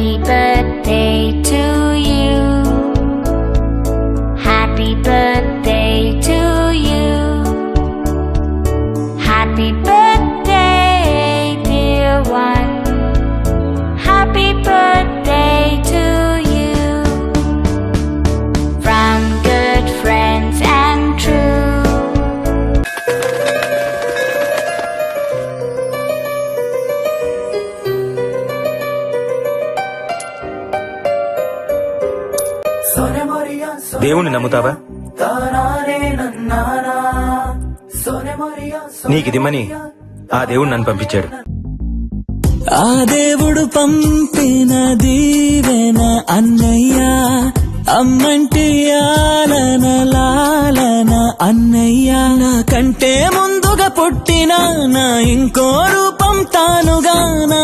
Happy birthday to you. Happy birthday to you. Happy birthday, dear one. Happy birthday to you. From good friends and true. దేవుణ్ణి నమ్ముతావా? నీకిదిమ్మని ఆ దేవుడు నన్ను పంపించాడు. ఆ దేవుడు పంపిన దీవెన అన్నయ్య, అమ్మంటి ఆలన లాలన అన్నయ్య. నాకంటే ముందుగా పుట్టిన నా ఇంకో రూపం తానుగా నా